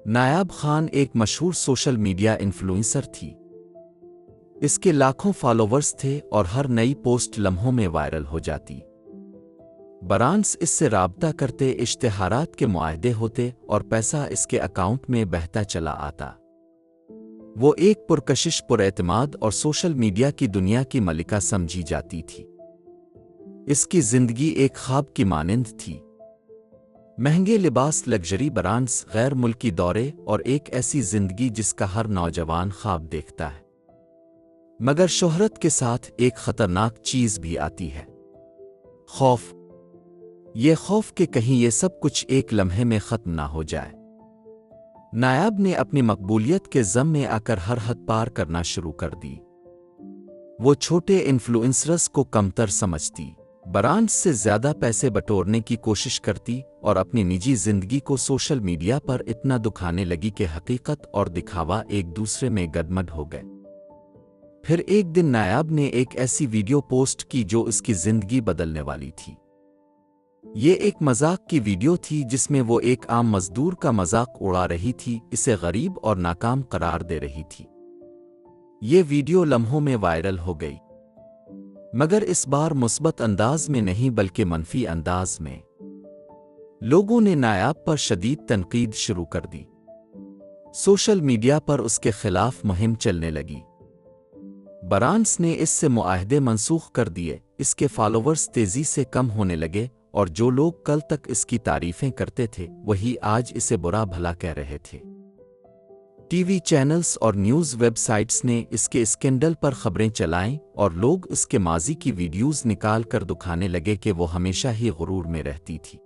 نایاب خان ایک مشہور سوشل میڈیا انفلوئنسر تھی۔ اس کے لاکھوں فالوورز تھے اور ہر نئی پوسٹ لمحوں میں وائرل ہو جاتی۔ برانڈز اس سے رابطہ کرتے، اشتہارات کے معاہدے ہوتے اور پیسہ اس کے اکاؤنٹ میں بہتا چلا آتا۔ وہ ایک پرکشش، پراعتماد اور سوشل میڈیا کی دنیا کی ملکہ سمجھی جاتی تھی۔ اس کی زندگی ایک خواب کی مانند تھی۔ مہنگے لباس، لگژری برانڈز، غیر ملکی دورے اور ایک ایسی زندگی جس کا ہر نوجوان خواب دیکھتا ہے۔ مگر شہرت کے ساتھ ایک خطرناک چیز بھی آتی ہے: خوف۔ یہ خوف کہ کہیں یہ سب کچھ ایک لمحے میں ختم نہ ہو جائے۔ نایاب نے اپنی مقبولیت کے زم میں آ کر ہر حد پار کرنا شروع کر دی۔ وہ چھوٹے انفلوئنسرز کو کمتر سمجھتی، برانڈز سے زیادہ پیسے بٹورنے کی کوشش کرتی اور اپنی نجی زندگی کو سوشل میڈیا پر اتنا دکھانے لگی کہ حقیقت اور دکھاوا ایک دوسرے میں گڈمڈ ہو گئے۔ پھر ایک دن نایاب نے ایک ایسی ویڈیو پوسٹ کی جو اس کی زندگی بدلنے والی تھی۔ یہ ایک مذاق کی ویڈیو تھی جس میں وہ ایک عام مزدور کا مذاق اڑا رہی تھی، اسے غریب اور ناکام قرار دے رہی تھی۔ یہ ویڈیو لمحوں میں وائرل ہو گئی، مگر اس بار مثبت انداز میں نہیں بلکہ منفی انداز میں۔ لوگوں نے نایاب پر شدید تنقید شروع کر دی۔ سوشل میڈیا پر اس کے خلاف مہم چلنے لگی۔ برانڈز نے اس سے معاہدے منسوخ کر دیے، اس کے فالوورز تیزی سے کم ہونے لگے اور جو لوگ کل تک اس کی تعریفیں کرتے تھے وہی آج اسے برا بھلا کہہ رہے تھے۔ ٹی وی چینلز اور نیوز ویب سائٹس نے اس کے اسکینڈل پر خبریں چلائیں اور لوگ اس کے ماضی کی ویڈیوز نکال کر دکھانے لگے کہ وہ ہمیشہ ہی غرور میں رہتی تھی۔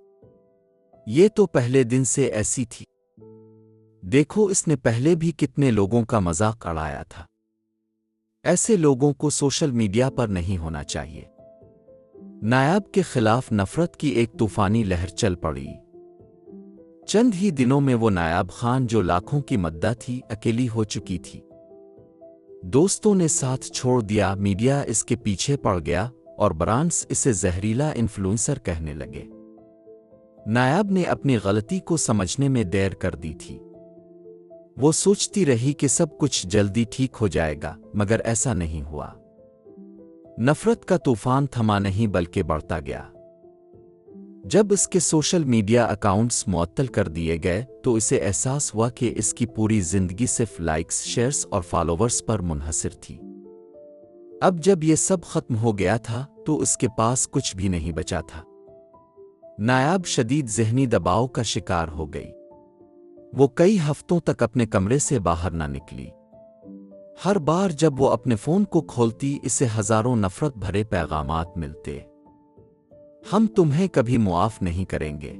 یہ تو پہلے دن سے ایسی تھی، دیکھو اس نے پہلے بھی کتنے لوگوں کا مذاق اڑایا تھا۔ ایسے لوگوں کو سوشل میڈیا پر نہیں ہونا چاہیے۔ نایاب کے خلاف نفرت کی ایک طوفانی لہر چل پڑی۔ چند ہی دنوں میں وہ نایاب خان جو لاکھوں کی مداح تھی، اکیلی ہو چکی تھی۔ دوستوں نے ساتھ چھوڑ دیا، میڈیا اس کے پیچھے پڑ گیا اور برانڈز اسے زہریلا انفلوئنسر کہنے لگے۔ نایاب نے اپنی غلطی کو سمجھنے میں دیر کر دی تھی۔ وہ سوچتی رہی کہ سب کچھ جلدی ٹھیک ہو جائے گا، مگر ایسا نہیں ہوا۔ نفرت کا طوفان تھما نہیں بلکہ بڑھتا گیا۔ جب اس کے سوشل میڈیا اکاؤنٹس معطل کر دیے گئے تو اسے احساس ہوا کہ اس کی پوری زندگی صرف لائکس، شیئرز اور فالوورز پر منحصر تھی۔ اب جب یہ سب ختم ہو گیا تھا تو اس کے پاس کچھ بھی نہیں بچا تھا۔ نایاب شدید ذہنی دباؤ کا شکار ہو گئی۔ وہ کئی ہفتوں تک اپنے کمرے سے باہر نہ نکلی۔ ہر بار جب وہ اپنے فون کو کھولتی اسے ہزاروں نفرت بھرے پیغامات ملتے۔ ہم تمہیں کبھی معاف نہیں کریں گے،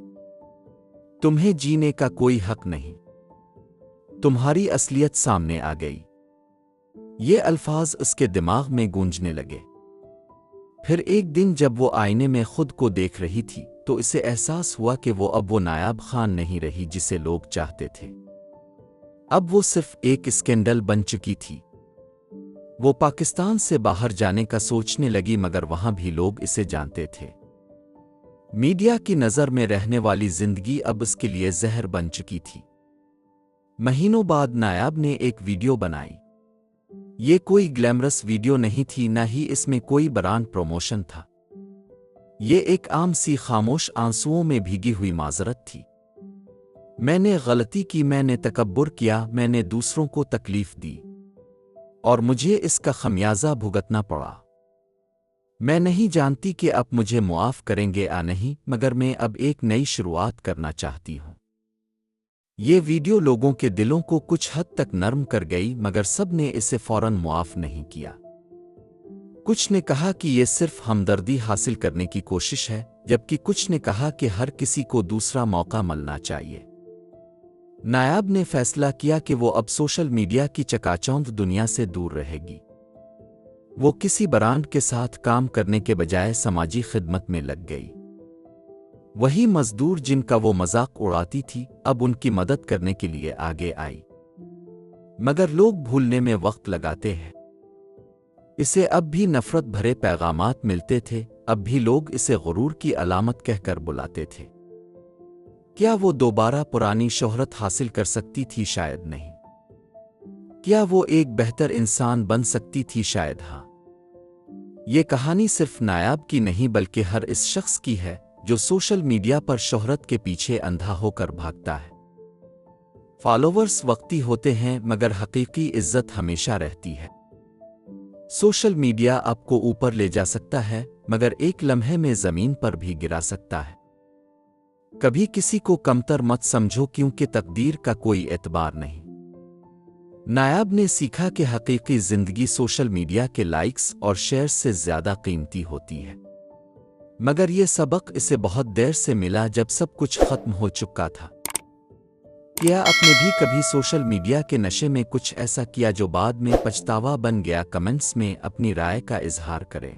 تمہیں جینے کا کوئی حق نہیں، تمہاری اصلیت سامنے آ گئی۔ یہ الفاظ اس کے دماغ میں گونجنے لگے۔ پھر ایک دن جب وہ آئینے میں خود کو دیکھ رہی تھی تو اسے احساس ہوا کہ اب وہ نایاب خان نہیں رہی جسے لوگ چاہتے تھے۔ اب وہ صرف ایک اسکینڈل بن چکی تھی۔ وہ پاکستان سے باہر جانے کا سوچنے لگی مگر وہاں بھی لوگ اسے جانتے تھے۔ میڈیا کی نظر میں رہنے والی زندگی اب اس کے لیے زہر بن چکی تھی۔ مہینوں بعد نایاب نے ایک ویڈیو بنائی۔ یہ کوئی گلیمرس ویڈیو نہیں تھی، نہ ہی اس میں کوئی برانڈ پروموشن تھا۔ یہ ایک عام سی خاموش، آنسوؤں میں بھیگی ہوئی معذرت تھی۔ میں نے غلطی کی، میں نے تکبر کیا، میں نے دوسروں کو تکلیف دی اور مجھے اس کا خمیازہ بھگتنا پڑا۔ میں نہیں جانتی کہ اب مجھے معاف کریں گے یا نہیں، مگر میں اب ایک نئی شروعات کرنا چاہتی ہوں۔ یہ ویڈیو لوگوں کے دلوں کو کچھ حد تک نرم کر گئی مگر سب نے اسے فوراً معاف نہیں کیا۔ کچھ نے کہا کہ یہ صرف ہمدردی حاصل کرنے کی کوشش ہے، جبکہ کچھ نے کہا کہ ہر کسی کو دوسرا موقع ملنا چاہیے۔ نایاب نے فیصلہ کیا کہ وہ اب سوشل میڈیا کی چکا چوند دنیا سے دور رہے گی۔ وہ کسی برانڈ کے ساتھ کام کرنے کے بجائے سماجی خدمت میں لگ گئی۔ وہی مزدور جن کا وہ مذاق اڑاتی تھی اب ان کی مدد کرنے کے لیے آگے آئی۔ مگر لوگ بھولنے میں وقت لگاتے ہیں۔ اسے اب بھی نفرت بھرے پیغامات ملتے تھے، اب بھی لوگ اسے غرور کی علامت کہہ کر بلاتے تھے۔ کیا وہ دوبارہ پرانی شہرت حاصل کر سکتی تھی؟ شاید نہیں۔ کیا وہ ایک بہتر انسان بن سکتی تھی؟ شاید ہاں۔ یہ کہانی صرف نایاب کی نہیں بلکہ ہر اس شخص کی ہے جو سوشل میڈیا پر شہرت کے پیچھے اندھا ہو کر بھاگتا ہے۔ فالوورز وقتی ہوتے ہیں مگر حقیقی عزت ہمیشہ رہتی ہے۔ سوشل میڈیا آپ کو اوپر لے جا سکتا ہے مگر ایک لمحے میں زمین پر بھی گرا سکتا ہے۔ کبھی کسی کو کمتر مت سمجھو کیونکہ تقدیر کا کوئی اعتبار نہیں۔ نایاب نے سیکھا کہ حقیقی زندگی سوشل میڈیا کے لائکس اور شیئرز سے زیادہ قیمتی ہوتی ہے، مگر یہ سبق اسے بہت دیر سے ملا جب سب کچھ ختم ہو چکا تھا۔ کیا آپ نے بھی کبھی سوشل میڈیا کے نشے میں کچھ ایسا کیا جو بعد میں پچھتاوا بن گیا؟ کمنٹس میں اپنی رائے کا اظہار کریں۔